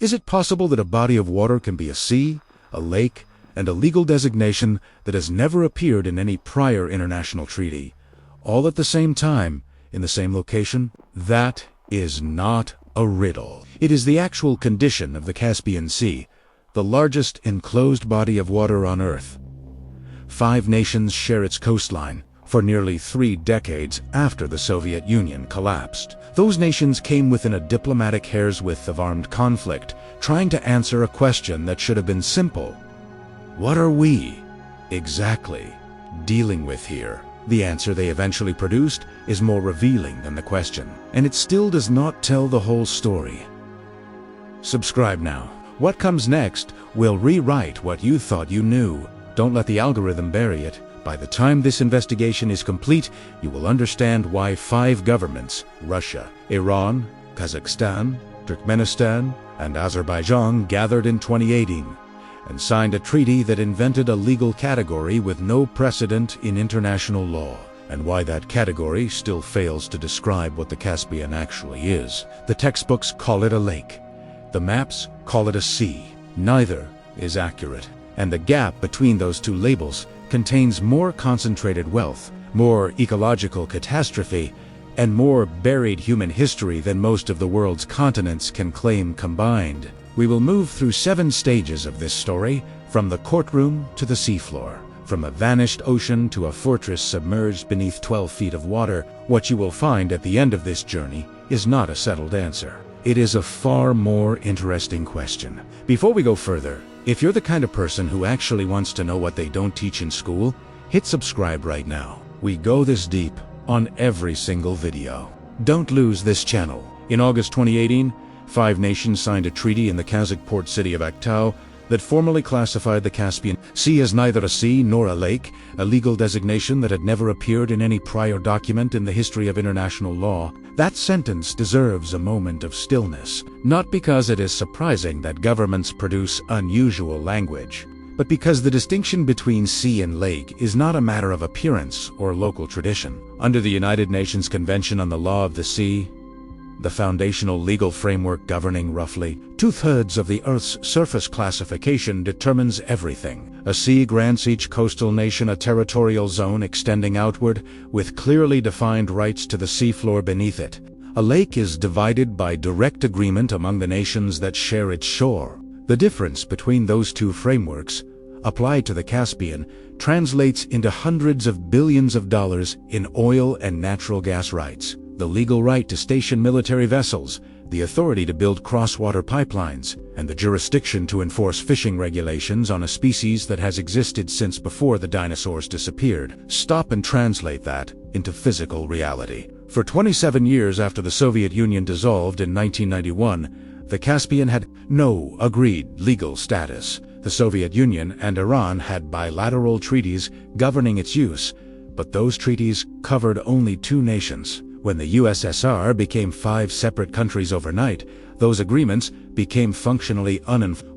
Is it possible that a body of water can be a sea, a lake, and a legal designation that has never appeared in any prior international treaty, all at the same time, in the same location? That is not a riddle. It is the actual condition of the Caspian Sea, the largest enclosed body of water on Earth. 5 nations share its coastline for nearly 3 decades after the Soviet Union collapsed. Those nations came within a diplomatic hair's width of armed conflict, trying to answer a question that should have been simple. What are we, exactly, dealing with here? The answer they eventually produced is more revealing than the question, and it still does not tell the whole story. Subscribe now. What comes next will rewrite what you thought you knew. Don't let the algorithm bury it. By the time this investigation is complete, you will understand why 5 governments, Russia, Iran, Kazakhstan, Turkmenistan, and Azerbaijan, gathered in 2018 and signed a treaty that invented a legal category with no precedent in international law, and why that category still fails to describe what the Caspian actually is. The textbooks call it a lake. The maps call it a sea. Neither is accurate, and the gap between those 2 labels contains more concentrated wealth, more ecological catastrophe, and more buried human history than most of the world's continents can claim combined. We will move through 7 stages of this story, from the courtroom to the seafloor, from a vanished ocean to a fortress submerged beneath 12 feet of water. What you will find at the end of this journey is not a settled answer. It is a far more interesting question. Before we go further, if you're the kind of person who actually wants to know what they don't teach in school, hit subscribe right now. We go this deep on every single video. Don't lose this channel. In August 2018, 5 nations signed a treaty in the Kazakh port city of Aktau that formally classified the Caspian Sea as neither a sea nor a lake, a legal designation that had never appeared in any prior document in the history of international law. That sentence deserves a moment of stillness, not because it is surprising that governments produce unusual language, but because the distinction between sea and lake is not a matter of appearance or local tradition. Under the United Nations Convention on the Law of the Sea, the foundational legal framework governing roughly 2/3 of the Earth's surface classification, determines everything. A sea grants each coastal nation a territorial zone extending outward, with clearly defined rights to the seafloor beneath it. A lake is divided by direct agreement among the nations that share its shore. The difference between those 2 frameworks, applied to the Caspian, translates into hundreds of billions of dollars in oil and natural gas rights, the legal right to station military vessels, the authority to build cross-water pipelines, and the jurisdiction to enforce fishing regulations on a species that has existed since before the dinosaurs disappeared. Stop and translate that into physical reality. For 27 years after the Soviet Union dissolved in 1991, the Caspian had no agreed legal status. The Soviet Union and Iran had bilateral treaties governing its use, but those treaties covered only 2 nations. When the USSR became 5 separate countries overnight, those agreements became functionally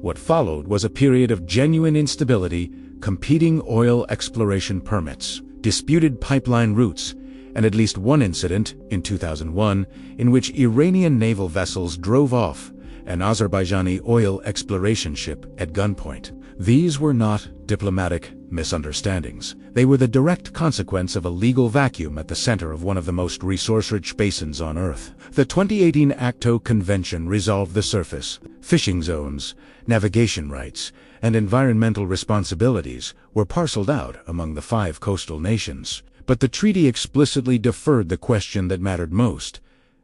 What followed was a period of genuine instability, competing oil exploration permits, disputed pipeline routes, and at least one incident, in 2001, in which Iranian naval vessels drove off an Azerbaijani oil exploration ship at gunpoint. These were not diplomatic misunderstandings. They were the direct consequence of a legal vacuum at the center of one of the most resource-rich basins on Earth. The 2018 Aktau Convention resolved the surface, fishing zones, navigation rights, and environmental responsibilities were parceled out among the 5 coastal nations. But the treaty explicitly deferred the question that mattered most: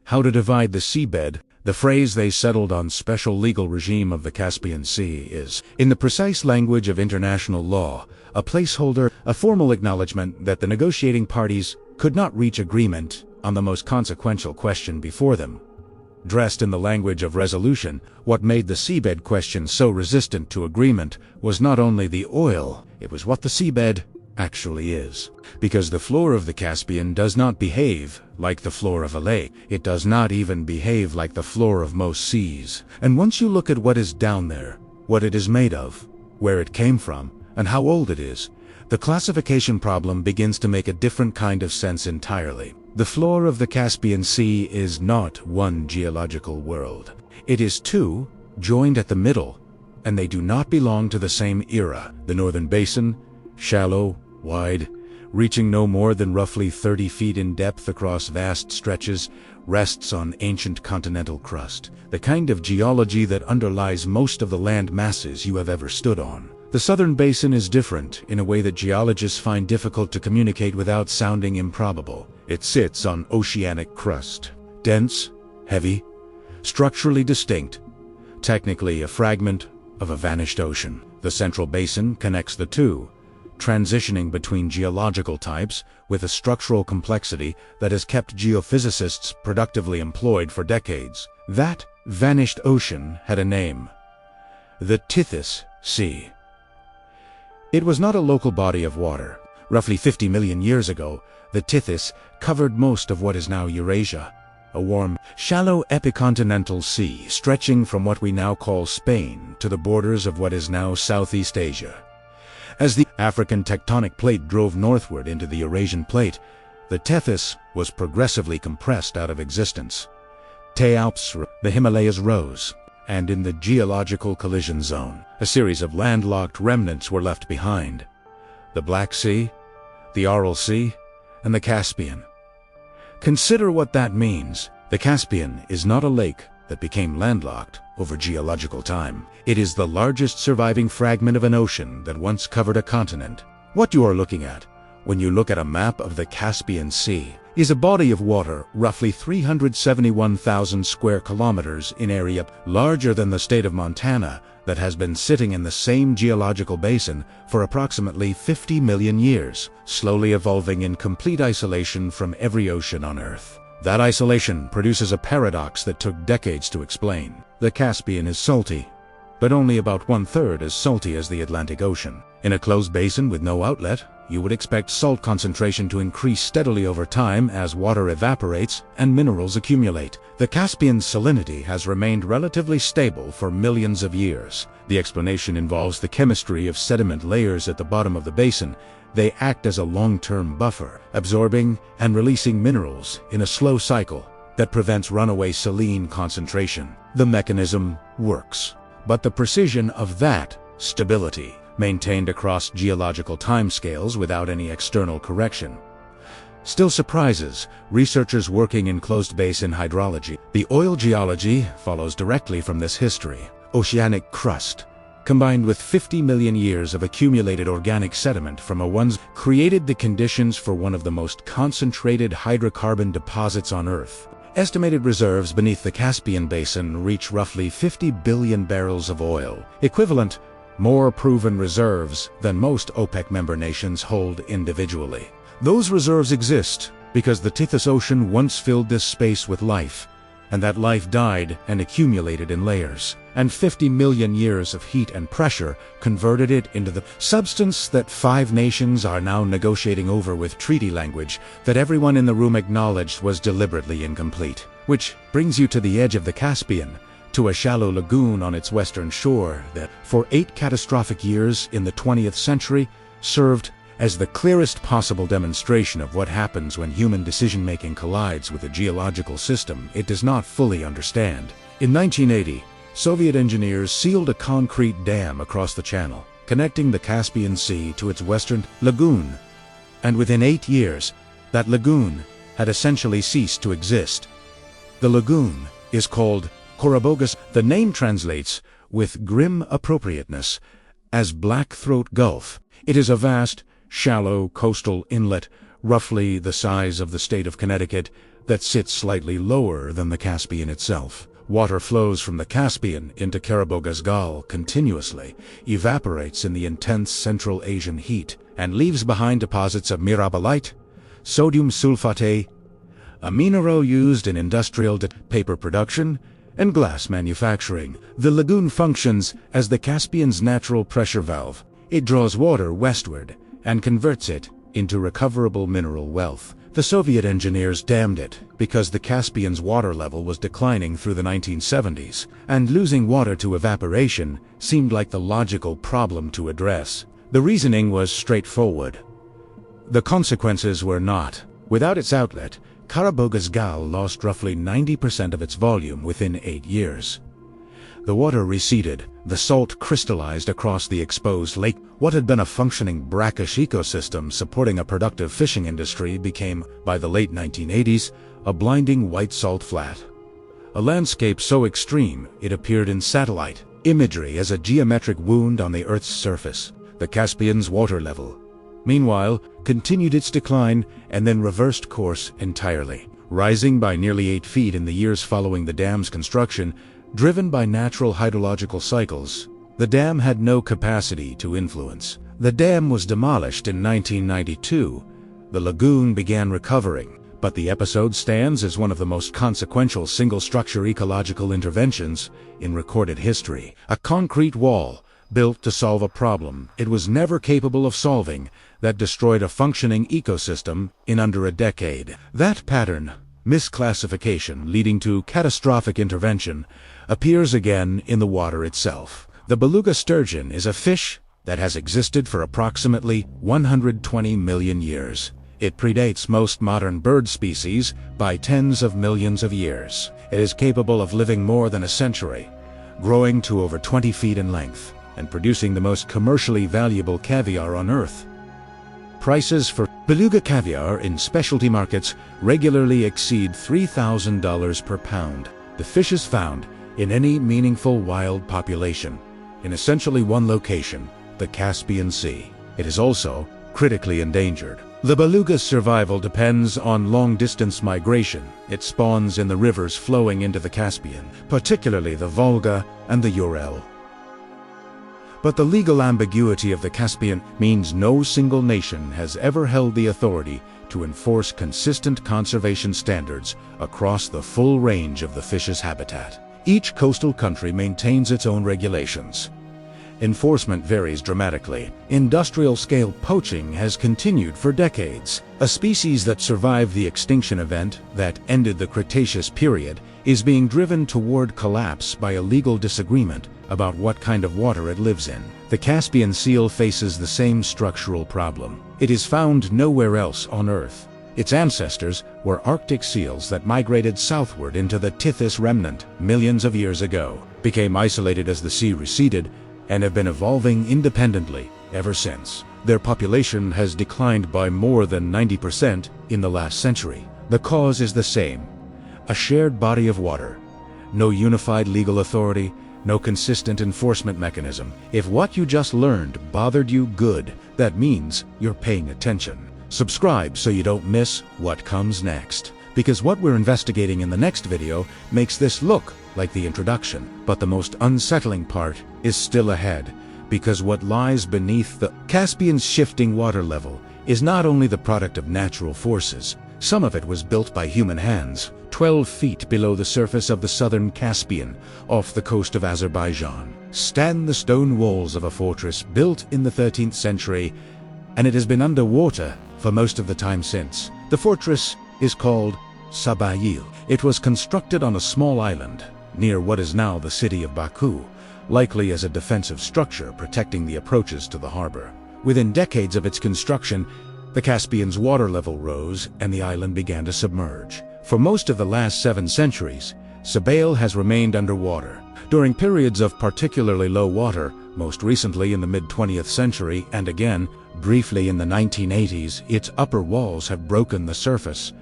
how to divide the seabed. The phrase "they settled on special legal regime of the Caspian Sea" is, in the precise language of international law, a placeholder, a formal acknowledgement that the negotiating parties could not reach agreement on the most consequential question before them. Dressed in the language of resolution, what made the seabed question so resistant to agreement was not only the oil, it was what the seabed actually is. Because the floor of the Caspian does not behave like the floor of a lake. It does not even behave like the floor of most seas. And once you look at what is down there, what it is made of, where it came from, and how old it is, the classification problem begins to make a different kind of sense entirely. The floor of the Caspian Sea is not one geological world. It is 2 joined at the middle, and they do not belong to the same era. The northern basin, shallow, wide, reaching no more than roughly 30 feet in depth across vast stretches, rests on ancient continental crust, the kind of geology that underlies most of the land masses you have ever stood on. The southern basin is different in a way that geologists find difficult to communicate without sounding improbable. It sits on oceanic crust, dense, heavy, structurally distinct, technically a fragment of a vanished ocean. The central basin connects the two, transitioning between geological types with a structural complexity that has kept geophysicists productively employed for decades. That vanished ocean had a name: the Tethys Sea. It was not a local body of water. Roughly 50 million years ago, the Tethys covered most of what is now Eurasia, a warm, shallow epicontinental sea stretching from what we now call Spain to the borders of what is now Southeast Asia. As the African tectonic plate drove northward into the Eurasian plate, the Tethys was progressively compressed out of existence. The Himalayas rose, and in the geological collision zone, a series of landlocked remnants were left behind: the Black Sea, the Aral Sea, and the Caspian. Consider what that means. The Caspian is not a lake that became landlocked over geological time. It is the largest surviving fragment of an ocean that once covered a continent. What you are looking at when you look at a map of the Caspian Sea is a body of water roughly 371,000 square kilometers in area, larger than the state of Montana, that has been sitting in the same geological basin for approximately 50 million years, slowly evolving in complete isolation from every ocean on Earth. That isolation produces a paradox that took decades to explain. The Caspian is salty, but only about 1/3 as salty as the Atlantic Ocean. In a closed basin with no outlet, you would expect salt concentration to increase steadily over time as water evaporates and minerals accumulate. The Caspian's salinity has remained relatively stable for millions of years. The explanation involves the chemistry of sediment layers at the bottom of the basin. They act as a long-term buffer, absorbing and releasing minerals in a slow cycle that prevents runaway saline concentration. The mechanism works, but the precision of that stability, maintained across geological timescales without any external correction, still surprises researchers working in closed basin hydrology. The oil geology follows directly from this history. Oceanic crust, combined with 50 million years of accumulated organic sediment from a once, created the conditions for one of the most concentrated hydrocarbon deposits on Earth. Estimated reserves beneath the Caspian Basin reach roughly 50 billion barrels of oil, equivalent more proven reserves than most OPEC member nations hold individually. Those reserves exist because the Tethys Ocean once filled this space with life, and that life died and accumulated in layers, and 50 million years of heat and pressure converted it into the substance that 5 nations are now negotiating over with treaty language that everyone in the room acknowledged was deliberately incomplete. Which brings you to the edge of the Caspian, to a shallow lagoon on its western shore that, for 8 catastrophic years in the 20th century, served as the clearest possible demonstration of what happens when human decision-making collides with a geological system it does not fully understand. In 1980, Soviet engineers sealed a concrete dam across the channel, connecting the Caspian Sea to its western lagoon, and within 8 years, that lagoon had essentially ceased to exist. The lagoon is called Corabogas. The name translates, with grim appropriateness, as Blackthroat Gulf. It is a vast, shallow coastal inlet, roughly the size of the state of Connecticut, that sits slightly lower than the Caspian itself. Water flows from the Caspian into Karabogas Gal continuously, evaporates in the intense Central Asian heat, and leaves behind deposits of mirabolite, sodium sulfate, a mineral used in industrial paper production, and glass manufacturing. The lagoon functions as the Caspian's natural pressure valve. It draws water westward and converts it into recoverable mineral wealth. The Soviet engineers dammed it because the Caspian's water level was declining through the 1970s, and losing water to evaporation seemed like the logical problem to address. The reasoning was straightforward. The consequences were not. Without its outlet, Karabogas Gal lost roughly 90% of its volume within 8 years. The water receded, the salt crystallized across the exposed lake. What had been a functioning brackish ecosystem supporting a productive fishing industry became, by the late 1980s, a blinding white salt flat. A landscape so extreme it appeared in satellite imagery as a geometric wound on the Earth's surface. The Caspian's water level, meanwhile, continued its decline and then reversed course entirely, rising by nearly 8 feet in the years following the dam's construction. Driven by natural hydrological cycles, the dam had no capacity to influence. The dam was demolished in 1992. The lagoon began recovering, but the episode stands as one of the most consequential single-structure ecological interventions in recorded history. A concrete wall built to solve a problem it was never capable of solving that destroyed a functioning ecosystem in under a decade. That pattern, misclassification leading to catastrophic intervention, appears again in the water itself. The beluga sturgeon is a fish that has existed for approximately 120 million years. It predates most modern bird species by tens of millions of years. It is capable of living more than a century, growing to over 20 feet in length, and producing the most commercially valuable caviar on Earth. Prices for beluga caviar in specialty markets regularly exceed $3,000 per pound. The fish is found in any meaningful wild population, in essentially one location, the Caspian Sea. It is also critically endangered. The beluga's survival depends on long-distance migration. It spawns in the rivers flowing into the Caspian, particularly the Volga and the Ural. But the legal ambiguity of the Caspian means no single nation has ever held the authority to enforce consistent conservation standards across the full range of the fish's habitat. Each coastal country maintains its own regulations. Enforcement varies dramatically. Industrial-scale poaching has continued for decades. A species that survived the extinction event that ended the Cretaceous period is being driven toward collapse by a legal disagreement about what kind of water it lives in. The Caspian seal faces the same structural problem. It is found nowhere else on Earth. Its ancestors were Arctic seals that migrated southward into the Tethys remnant millions of years ago, became isolated as the sea receded, and have been evolving independently ever since. Their population has declined by more than 90% in the last century. The cause is the same: a shared body of water. No unified legal authority, no consistent enforcement mechanism. If what you just learned bothered you, good. That means you're paying attention. Subscribe so you don't miss what comes next, because what we're investigating in the next video makes this look like the introduction. But the most unsettling part is still ahead, because what lies beneath the Caspian's shifting water level is not only the product of natural forces. Some of it was built by human hands, 12 feet below the surface of the southern Caspian, off the coast of Azerbaijan, stand the stone walls of a fortress built in the 13th century, and it has been underwater for most of the time since. The fortress is called Sabayil. It was constructed on a small island near what is now the city of Baku, likely as a defensive structure protecting the approaches to the harbor. Within decades of its construction, the Caspian's water level rose and the island began to submerge. For most of the last 7 centuries, Sabayil has remained underwater. During periods of particularly low water, most recently in the mid-20th century and again briefly in the 1980s, its upper walls have broken the surface,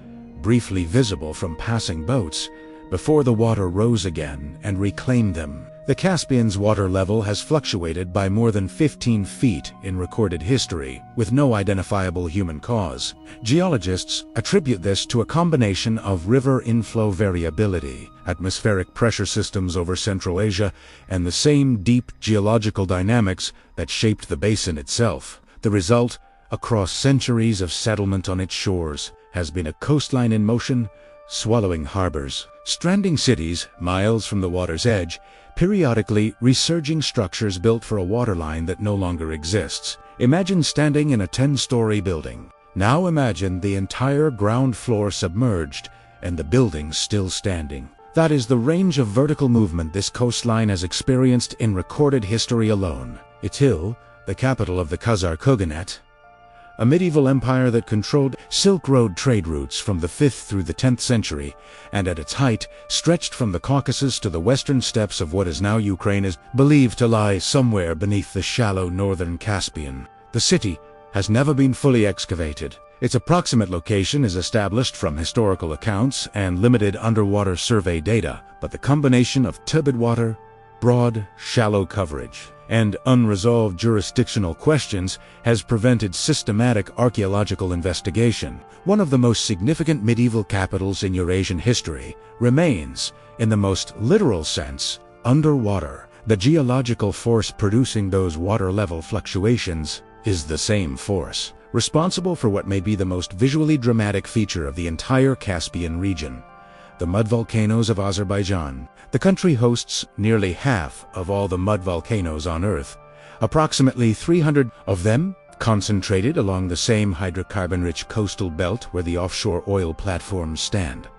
briefly visible from passing boats, before the water rose again and reclaimed them. The Caspian's water level has fluctuated by more than 15 feet in recorded history, with no identifiable human cause. Geologists attribute this to a combination of river inflow variability, atmospheric pressure systems over Central Asia, and the same deep geological dynamics that shaped the basin itself. The result, across centuries of settlement on its shores, has been a coastline in motion, swallowing harbors, stranding cities miles from the water's edge, periodically resurging structures built for a waterline that no longer exists. Imagine standing in a 10-story building. Now imagine the entire ground floor submerged and the building still standing. That is the range of vertical movement this coastline has experienced in recorded history alone. Itil, the capital of the Khazar Khaganate, a medieval empire that controlled Silk Road trade routes from the 5th through the 10th century, and at its height stretched from the Caucasus to the western steppes of what is now Ukraine, is believed to lie somewhere beneath the shallow northern Caspian. The city has never been fully excavated. Its approximate location is established from historical accounts and limited underwater survey data, but the combination of turbid water, broad, shallow coverage, and unresolved jurisdictional questions has prevented systematic archaeological investigation. One of the most significant medieval capitals in Eurasian history remains, in the most literal sense, underwater. The geological force producing those water-level fluctuations is the same force responsible for what may be the most visually dramatic feature of the entire Caspian region: the mud volcanoes of Azerbaijan. The country hosts nearly half of all the mud volcanoes on Earth, approximately 300 of them concentrated along the same hydrocarbon-rich coastal belt where the offshore oil platforms stand.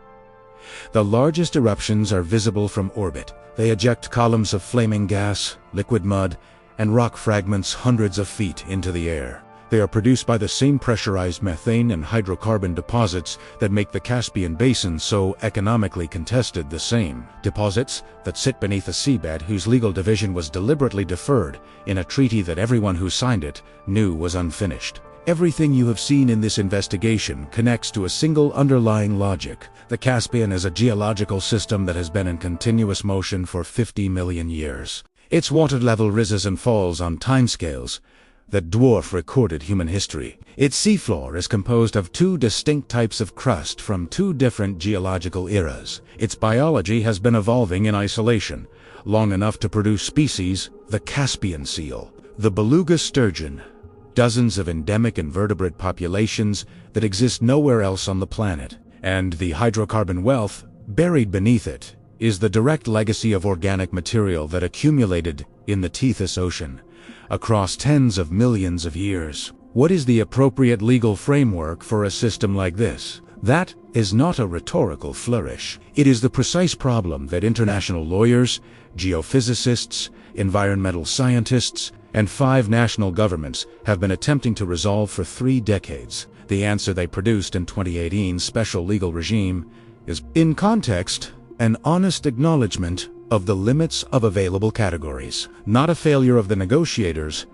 The largest eruptions are visible from orbit. They eject columns of flaming gas, liquid mud, and rock fragments hundreds of feet into the air. They are produced by the same pressurized methane and hydrocarbon deposits that make the Caspian Basin so economically contested. The same deposits that sit beneath a seabed whose legal division was deliberately deferred in a treaty that everyone who signed it knew was unfinished. Everything you have seen in this investigation connects to a single underlying logic. The Caspian is a geological system that has been in continuous motion for 50 million years. Its water level rises and falls on timescales that dwarf recorded human history. Its seafloor is composed of two distinct types of crust from two different geological eras. Its biology has been evolving in isolation, long enough to produce species: the Caspian seal, the beluga sturgeon, dozens of endemic invertebrate populations that exist nowhere else on the planet, and the hydrocarbon wealth buried beneath it is the direct legacy of organic material that accumulated in the Tethys Ocean across tens of millions of years. What is the appropriate legal framework for a system like this? That is not a rhetorical flourish. It is the precise problem that international lawyers, geophysicists, environmental scientists, and 5 national governments have been attempting to resolve for 3 decades. The answer they produced in 2018's special legal regime is, in context, an honest acknowledgement of the limits of available categories. Not a failure of the negotiators,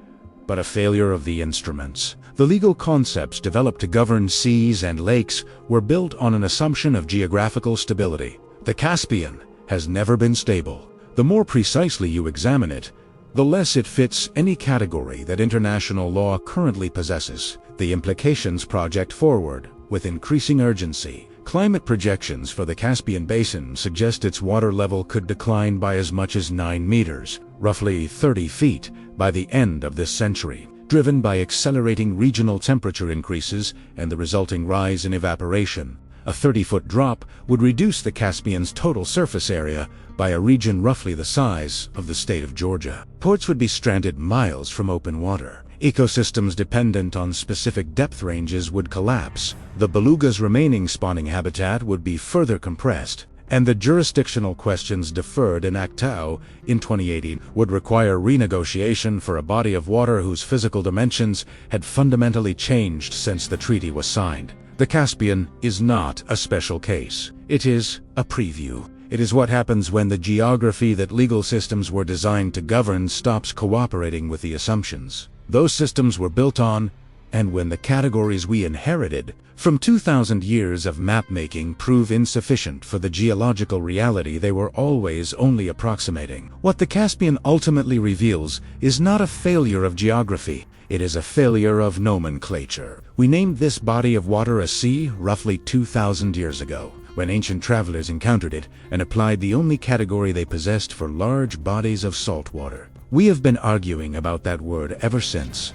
but a failure of the instruments. The legal concepts developed to govern seas and lakes were built on an assumption of geographical stability. The Caspian has never been stable. The more precisely you examine it, the less it fits any category that international law currently possesses. The implications project forward with increasing urgency. Climate projections for the Caspian Basin suggest its water level could decline by as much as 9 meters, roughly 30 feet, by the end of this century, driven by accelerating regional temperature increases and the resulting rise in evaporation. A 30-foot drop would reduce the Caspian's total surface area by a region roughly the size of the state of Georgia. Ports would be stranded miles from open water. Ecosystems dependent on specific depth ranges would collapse. The beluga's remaining spawning habitat would be further compressed, and the jurisdictional questions deferred in Actau in 2018 would require renegotiation for a body of water whose physical dimensions had fundamentally changed since the treaty was signed. The Caspian is not a special case. It is a preview. It is what happens when the geography that legal systems were designed to govern stops cooperating with the assumptions those systems were built on, and when the categories we inherited from 2,000 years of map-making prove insufficient for the geological reality they were always only approximating. What the Caspian ultimately reveals is not a failure of geography. It is a failure of nomenclature. We named this body of water a sea roughly 2,000 years ago, when ancient travelers encountered it and applied the only category they possessed for large bodies of salt water. We have been arguing about that word ever since.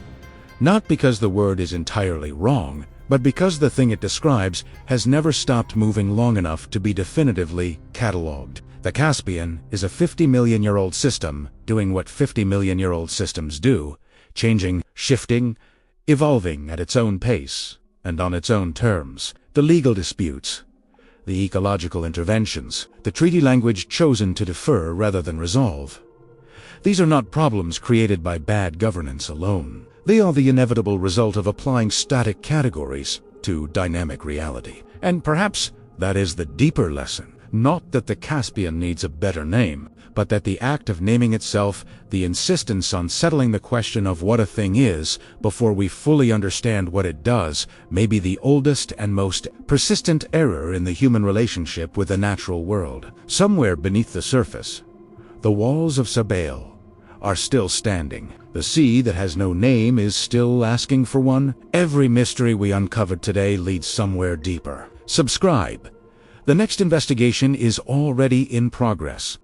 Not because the word is entirely wrong, but because the thing it describes has never stopped moving long enough to be definitively catalogued. The Caspian is a 50-million-year-old system doing what 50-million-year-old systems do, changing, shifting, evolving at its own pace and on its own terms. The legal disputes, the ecological interventions, the treaty language chosen to defer rather than resolve. These are not problems created by bad governance alone. They are the inevitable result of applying static categories to dynamic reality. And perhaps that is the deeper lesson. Not that the Caspian needs a better name, but that the act of naming itself, the insistence on settling the question of what a thing is before we fully understand what it does, may be the oldest and most persistent error in the human relationship with the natural world. Somewhere beneath the surface, the walls of Sabail are still standing. The sea that has no name is still asking for one. Every mystery we uncovered today leads somewhere deeper. Subscribe. The next investigation is already in progress.